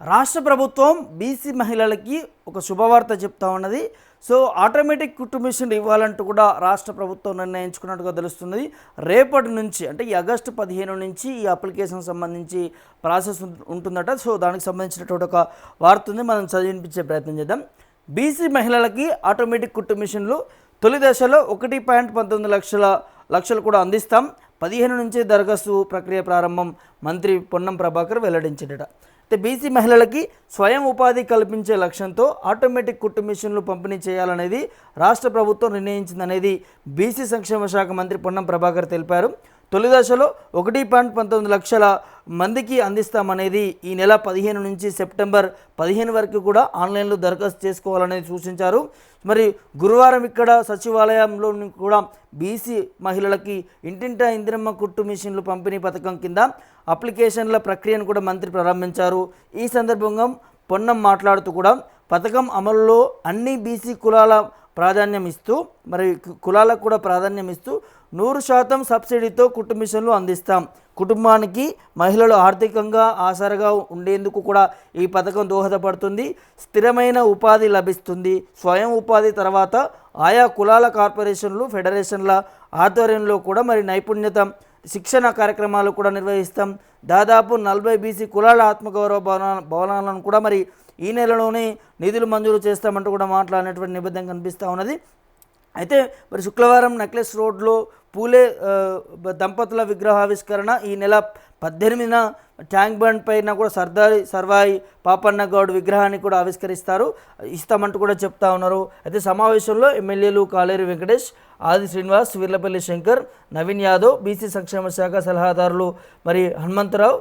రాష్ట్ర ప్రభుత్వం బీసీ మహిళలకి ఒక శుభవార్త చెప్తా ఉన్నది. సో ఆటోమేటిక్ కుటుంబిషన్ ఇవ్వాలంటూ కూడా రాష్ట్ర ప్రభుత్వం నిర్ణయించుకున్నట్టుగా తెలుస్తుంది. రేపటి నుంచి అంటే ఈ ఆగస్టు 15 నుంచి ఈ అప్లికేషన్ సంబంధించి ప్రాసెస్ ఉంటుందట. సో దానికి సంబంధించినటువంటి ఒక వార్త ఉంది, మనం చదివించే ప్రయత్నం చేద్దాం. బీసీ మహిళలకి ఆటోమేటిక్ కుటుంబిషన్లు తొలి దశలో 1.19 లక్షలు కూడా అందిస్తాం. 15 నుంచి దరఖాస్తు ప్రక్రియ ప్రారంభం మంత్రి పొన్నం ప్రభాకర్ వెల్లడించాడట. బీసీ మహిళలకి స్వయం ఉపాధి కల్పించే లక్ష్యంతో ఆటోమేటిక్ కుట్టు మిషన్లు పంపిణీ చేయాలనేది రాష్ట్ర ప్రభుత్వం నిర్ణయించిందనేది బీసీ సంక్షేమ శాఖ మంత్రి పొన్నం ప్రభాకర్ తెలిపారు. తొలి దశలో 1.19 లక్షల మందికి అందిస్తామనేది ఈ నెల 15 నుంచి సెప్టెంబర్ 15 వరకు కూడా ఆన్లైన్లో దరఖాస్తు చేసుకోవాలనేది సూచించారు. మరి గురువారం ఇక్కడ సచివాలయంలో కూడా బీసీ మహిళలకి ఇంటింటా ఇందిరమ్మ కుట్టు మిషన్లు పంపిణీ పథకం కింద అప్లికేషన్ల ప్రక్రియను కూడా మంత్రి ప్రారంభించారు. ఈ సందర్భంగా పొన్నం మాట్లాడుతూ కూడా పథకం అమలులో అన్ని బీసీ కులాల ప్రాధాన్యం ఇస్తూ కులాలకు కూడా ప్రాధాన్యం ఇస్తూ 100% సబ్సిడీతో కుట్టు మిషన్లు అందిస్తాం. కుటుంబానికి మహిళలు ఆర్థికంగా ఆసరగా ఉండేందుకు కూడా ఈ పథకం దోహదపడుతుంది. స్థిరమైన ఉపాధి లభిస్తుంది. స్వయం ఉపాధి తర్వాత ఆయా కులాల కార్పొరేషన్లు ఫెడరేషన్ల ఆధ్వర్యంలో కూడా నైపుణ్యత శిక్షణ కార్యక్రమాలు కూడా నిర్వహిస్తాం. దాదాపు 40 బీసీ కులాల ఆత్మగౌరవ భవనాలను కూడా ఈ నెలలోనే నిధులు మంజూరు చేస్తామంటూ కూడా మాట్లాడినటువంటి నిబంధన కనిపిస్తూ ఉన్నది. అయితే శుక్రవారం నెక్లెస్ రోడ్లో పూలే దంపతుల విగ్రహావిష్కరణ ఈ నెల 18న ట్యాంక్ బండ్ పైన కూడా సర్వాయి పాపన్న గౌడ్ విగ్రహాన్ని కూడా ఇస్తామంటూ కూడా చెప్తా ఉన్నారు. అయితే సమావేశంలో ఎమ్మెల్యేలు కాలేరు వెంకటేష్, ఆది శ్రీనివాస్, వీర్లపల్లి శంకర్, నవీన్ యాదవ్, బీసీ సంక్షేమ శాఖ సలహాదారులు Hanumantharao,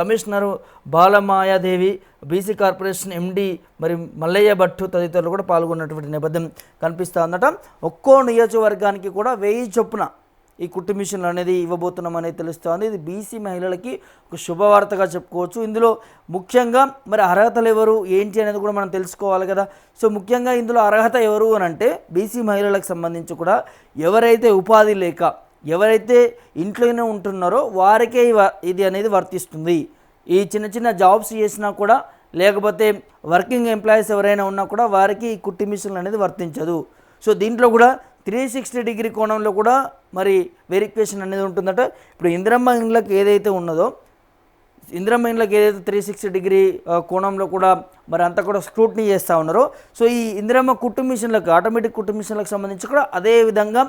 commissioner Balamayadevi, BC corporation MD Mallaiah Bhattu తదితరులు కూడా పాల్గొన్నటువంటి నేపథ్యం కనిపిస్తూ ఉందట. ఒక్కో నియోజకవర్గానికి కూడా 1000 చొప్పున ఈ కుట్టు మిషన్లు అనేది ఇవ్వబోతున్నాం అనేది తెలుస్తుంది. ఇది బీసీ మహిళలకి ఒక శుభవార్తగా చెప్పుకోవచ్చు. ఇందులో ముఖ్యంగా అర్హతలు ఎవరు ఏంటి అనేది కూడా మనం తెలుసుకోవాలి కదా. సో ముఖ్యంగా ఇందులో అర్హత ఎవరు అని అంటే బీసీ మహిళలకు సంబంధించి కూడా ఎవరైతే ఉపాధి లేక ఎవరైతే ఇంట్లోనే ఉంటున్నారో వారికే ఇది అనేది వర్తిస్తుంది. ఈ చిన్న చిన్న జాబ్స్ చేసినా కూడా లేకపోతే వర్కింగ్ ఎంప్లాయీస్ ఎవరైనా ఉన్నా కూడా వారికి ఈ కుట్టు మిషన్లు అనేది వర్తించదు. సో దీంట్లో కూడా 360 డిగ్రీ కోణంలో కూడా వెరిఫికేషన్ అనేది ఉంటుందట. ఇప్పుడు ఇందిరమ్మ ఇండ్లకు ఏదైతే ఉన్నదో ఇందిరమ్మ ఇండ్లకు ఏదైతే 360 డిగ్రీ కోణంలో కూడా అంతా కూడా స్క్రూటినీ చేస్తూ ఉన్నారో సో ఈ ఇందిరమ్మ కుట్టు మిషన్లకు ఆటోమేటిక్ కుట్టు మిషన్లకు సంబంధించి కూడా అదే విధంగా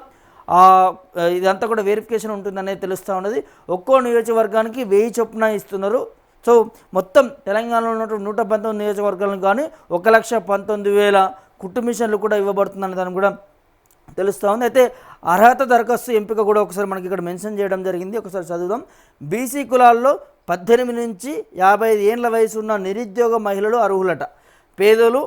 ఇదంతా కూడా వెరిఫికేషన్ ఉంటుందనేది తెలుస్తూ ఉన్నది. ఒక్కో నియోజకవర్గానికి 1000 చొప్పున ఇస్తున్నారు. సో మొత్తం తెలంగాణలో ఉన్నటువంటి 119 నియోజకవర్గాలకు కానీ 1,19,000 కుట్టు మిషన్లు కూడా ఇవ్వబడుతుందనే దాన్ని కూడా తెలుస్తూ ఉంది. అయితే అర్హత దరఖాస్తు ఎంపిక కూడా ఒకసారి మనకి ఇక్కడ మెన్షన్ చేయడం జరిగింది. ఒకసారి చదువుదాం. బీసీ కులాల్లో 18 నుంచి 55 ఏళ్ల వయసు ఉన్న నిరుద్యోగ మహిళలు అర్హులట. పేదలు,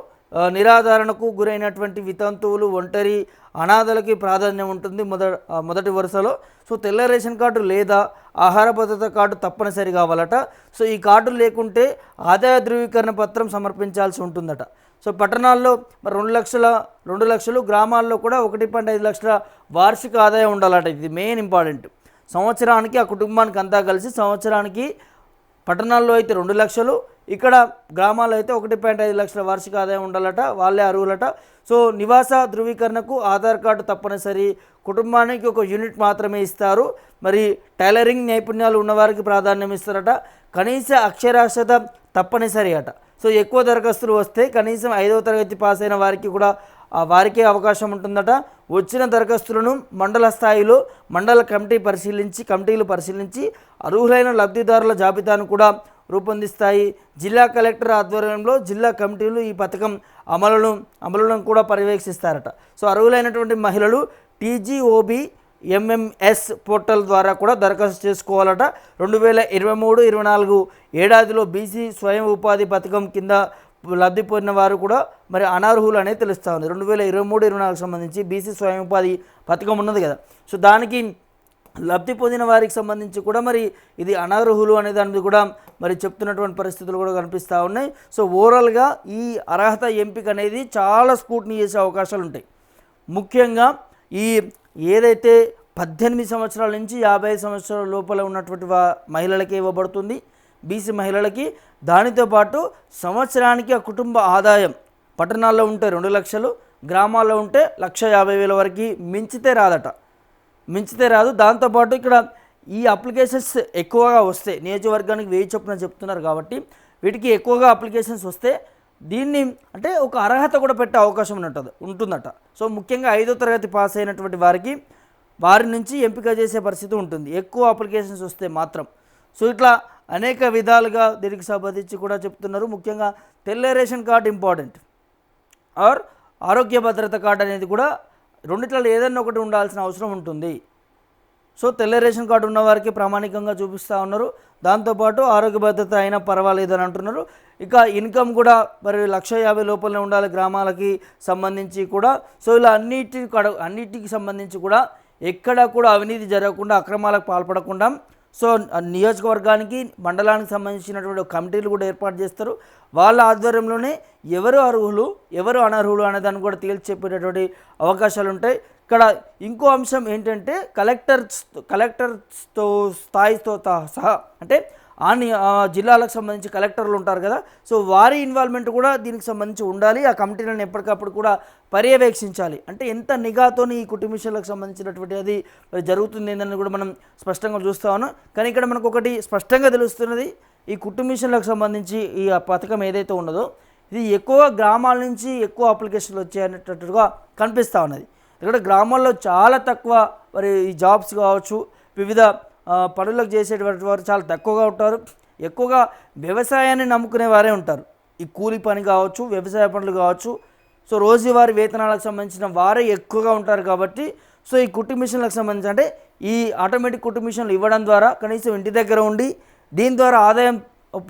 నిరాధారణకు గురైనటువంటి వితంతువులు, ఒంటరి, అనాథలకి ప్రాధాన్యం ఉంటుంది మొదటి వరుసలో. సో తెల్ల రేషన్ కార్డు లేదా ఆహార భద్రత కార్డు తప్పనిసరి కావాలట. సో ఈ కార్డు లేకుంటే ఆదాయ ధృవీకరణ పత్రం సమర్పించాల్సి ఉంటుందట. సో పట్టణాల్లో 2 లక్షలు, గ్రామాల్లో కూడా 1.5 లక్షల వార్షిక ఆదాయం ఉండాలట. ఇది మెయిన్ ఇంపార్టెంట్. సంవత్సరానికి ఆ కుటుంబానికి అంతా కలిసి సంవత్సరానికి పట్టణాల్లో అయితే 2 లక్షలు, ఇక్కడ గ్రామాల్లో అయితే 1.5 లక్షల వార్షిక ఆదాయం ఉండాలట. వాళ్ళే అర్హులట. సో నివాస ధృవీకరణకు ఆధార్ కార్డు తప్పనిసరి. కుటుంబానికి 1 యూనిట్ మాత్రమే ఇస్తారు. టైలరింగ్ నైపుణ్యాలు ఉన్నవారికి ప్రాధాన్యం ఇస్తారట. కనీస అక్షరాస్యత తప్పనిసరి అట. సో ఎక్కువ దరఖాస్తులు వస్తే కనీసం 5వ తరగతి పాస్ అయిన వారికి కూడా వారికే అవకాశం ఉంటుందట. వచ్చిన దరఖాస్తులను మండల స్థాయిలో మండల కమిటీలు పరిశీలించి అర్హులైన లబ్ధిదారుల జాబితాను కూడా రూపొందిస్తాయి. జిల్లా కలెక్టర్ ఆధ్వర్యంలో జిల్లా కమిటీలు ఈ పథకం అమలులను కూడా పర్యవేక్షిస్తారట. సో అర్హులైనటువంటి మహిళలు TGOB MMS పోర్టల్ ద్వారా కూడా దరఖాస్తు చేసుకోవాలట. 2023-24 ఏడాదిలో బీసీ స్వయం ఉపాధి పథకం కింద లబ్ధి పొందిన వారు కూడా అనర్హులు అనేది తెలుస్తూ ఉంది. 2023-24 సంబంధించి బీసీ స్వయం ఉపాధి పథకం ఉన్నది కదా. సో దానికి లబ్ధి పొందిన వారికి సంబంధించి కూడా ఇది అనర్హులు అనే దాన్ని కూడా చెప్తున్నటువంటి పరిస్థితులు కూడా కనిపిస్తూ ఉన్నాయి. సో ఓవరాల్గా ఈ అర్హత ఎంపిక అనేది చాలా స్క్రూటినీ చేసే అవకాశాలు ఉంటాయి. ముఖ్యంగా ఏదైతే 18 సంవత్సరాల నుంచి 55 సంవత్సరాల లోపల ఉన్నటువంటి మహిళలకే ఇవ్వబడుతుంది. బీసీ మహిళలకి. దానితో పాటు సంవత్సరానికి ఆ కుటుంబ ఆదాయం పట్టణాల్లో ఉంటే 2 లక్షలు, గ్రామాల్లో ఉంటే 1,50,000 వరకు మించితే రాదు. దాంతోపాటు ఇక్కడ ఈ అప్లికేషన్స్ ఎక్కువగా వస్తే నియోజకవర్గానికి 1000 చొప్పున చెప్తున్నారు కాబట్టి వీటికి ఎక్కువగా అప్లికేషన్స్ వస్తే దీన్ని అంటే ఒక అర్హత కూడా పెట్టే అవకాశం ఉంటుందట. సో ముఖ్యంగా 5వ తరగతి పాస్ అయినటువంటి వారి నుంచి ఎంపిక చేసే పరిస్థితి ఉంటుంది ఎక్కువ అప్లికేషన్స్ వస్తే మాత్రం. సో ఇట్లా అనేక విధాలుగా దీనికి సంబంధించి కూడా చెప్తున్నారు. ముఖ్యంగా తెల్ల రేషన్ కార్డు ఇంపార్టెంట్ ఆర్ ఆరోగ్య భద్రత కార్డు అనేది కూడా రెండిట్లలో ఏదైనా ఒకటి ఉండాల్సిన అవసరం ఉంటుంది. సో తెల్ల రేషన్ కార్డు ఉన్న వారికి ప్రామాణికంగా చూపిస్తూ ఉన్నారు. దాంతోపాటు ఆరోగ్య భద్రత అయినా పర్వాలేదు అని అంటున్నారు. ఇక ఇన్కమ్ కూడా మరి 1,50,000 లోపలనే ఉండాలి గ్రామాలకి సంబంధించి కూడా. సో ఇలా అన్నిటికి సంబంధించి కూడా ఎక్కడా కూడా అవినీతి జరగకుండా, అక్రమాలకు పాల్పడకుండా సో నియోజకవర్గానికి మండలానికి సంబంధించినటువంటి కమిటీలు కూడా ఏర్పాటు చేస్తారు. వాళ్ళ ఆధ్వర్యంలోనే ఎవరు అర్హులు ఎవరు అనర్హులు అనే దాన్ని కూడా తేల్చి చెప్పేటటువంటి అవకాశాలు ఉంటాయి. ఇక్కడ ఇంకో అంశం ఏంటంటే కలెక్టర్తో స్థాయితో సహా అంటే జిల్లాలకు సంబంధించి కలెక్టర్లు ఉంటారు కదా, సో వారి ఇన్వాల్వ్మెంట్ కూడా దీనికి సంబంధించి ఉండాలి. ఆ కమిటీలను ఎప్పటికప్పుడు కూడా పర్యవేక్షించాలి. అంటే ఎంత నిఘాతోని ఈ కుటుంబ విషయాలకు సంబంధించినటువంటి అది జరుగుతుంది ఏందని కూడా మనం స్పష్టంగా చూస్తా ఉన్నాం. కానీ ఇక్కడ మనకు ఒకటి స్పష్టంగా తెలుస్తున్నది, ఈ కుటుంబ విషయాలకు సంబంధించి ఈ పథకం ఏదైతే ఉన్నదో ఇది ఎక్కువ గ్రామాల నుంచి ఎక్కువ అప్లికేషన్లు వచ్చాయనేటట్టుగా కనిపిస్తూ ఉన్నది. ఇక్కడ గ్రామాల్లో చాలా తక్కువ మరి ఈ జాబ్స్ కావచ్చు, వివిధ పనులకు చేసేటువంటి వారు చాలా తక్కువగా ఉంటారు. ఎక్కువగా వ్యవసాయాన్ని నమ్ముకునే వారే ఉంటారు. ఈ కూలి పని కావచ్చు, వ్యవసాయ పనులు కావచ్చు, సో రోజువారీ వేతనాలకు సంబంధించిన వారే ఎక్కువగా ఉంటారు. కాబట్టి సో ఈ కుట్టు మిషన్లకు సంబంధించి అంటే ఈ ఆటోమేటిక్ కుట్టు మిషన్లు ఇవ్వడం ద్వారా కనీసం ఇంటి దగ్గర ఉండి దీని ద్వారా ఆదాయం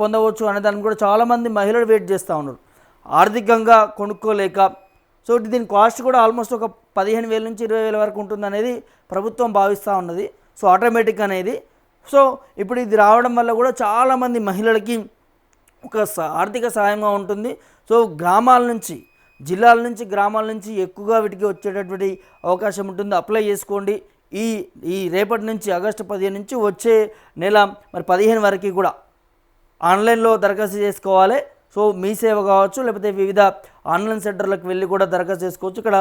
పొందవచ్చు అనే దాన్ని కూడా చాలామంది మహిళలు వెయిట్ చేస్తూ ఉన్నారు ఆర్థికంగా కొనుక్కోలేక. సో దీని కాస్ట్ కూడా ఆల్మోస్ట్ ఒక 15,000 నుంచి 20,000 వరకు ఉంటుందనేది ప్రభుత్వం భావిస్తూ ఉన్నది. సో ఆటోమేటిక్ అనేది సో ఇప్పుడు ఇది రావడం వల్ల కూడా చాలామంది మహిళలకి ఒక ఆర్థిక సహాయంగా ఉంటుంది. సో జిల్లాల నుంచి గ్రామాల నుంచి ఎక్కువగా వీటికి వచ్చేటటువంటి అవకాశం ఉంటుంది. అప్లై చేసుకోండి. ఈ రేపటి నుంచి ఆగస్టు 15 నుంచి వచ్చే నెల మరి 15 వరకు కూడా ఆన్లైన్లో దరఖాస్తు చేసుకోవాలి. సో మీ సేవ కావచ్చు, లేకపోతే వివిధ ఆన్లైన్ సెంటర్లకు వెళ్ళి కూడా దరఖాస్తు చేసుకోవచ్చు. ఇక్కడ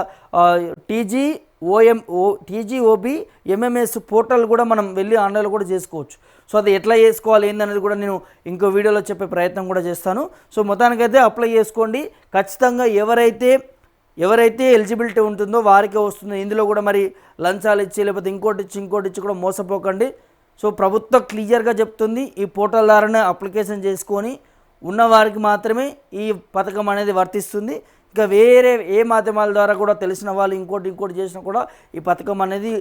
టీజీఓబీ ఎంఎంఎస్ పోర్టల్ కూడా మనం వెళ్ళి ఆన్లైన్లో కూడా చేసుకోవచ్చు. సో అది ఎట్లా చేసుకోవాలి ఏందనేది కూడా నేను ఇంకో వీడియోలో చెప్పే ప్రయత్నం కూడా చేస్తాను. సో మొత్తానికైతే అప్లై చేసుకోండి. ఖచ్చితంగా ఎవరైతే ఎలిజిబిలిటీ ఉంటుందో వారికే వస్తుంది. ఇందులో కూడా మరి లంచాలు ఇచ్చి లేకపోతే ఇంకోటి ఇచ్చి కూడా మోసపోకండి. సో ప్రభుత్వం క్లియర్గా చెప్తుంది, ఈ పోర్టల్ ద్వారానే అప్లికేషన్ చేసుకొని ఉన్నవారికి మాత్రమే ఈ పథకం అనేది వర్తిస్తుంది. ఇంకా వేరే ఏ మాధ్యమాల ద్వారా కూడా తెలిసిన వాళ్ళు ఇంకోటి చేసినా కూడా ఈ పథకం అనేది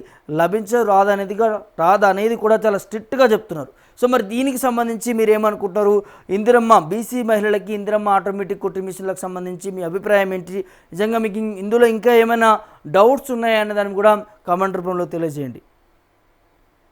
రాదనేది కూడా చాలా స్ట్రిక్ట్గా చెప్తున్నారు. సో మరి దీనికి సంబంధించి మీరు ఏమనుకుంటారు? బీసీ మహిళలకి ఇందిరమ్మ ఆటోమేటిక్ కుట్టు మిషన్లకు సంబంధించి మీ అభిప్రాయం ఏంటి? నిజంగా మీకు ఇందులో ఇంకా ఏమైనా డౌట్స్ ఉన్నాయా అనే దాన్ని కూడా కామెంట్ రూపంలో తెలియజేయండి.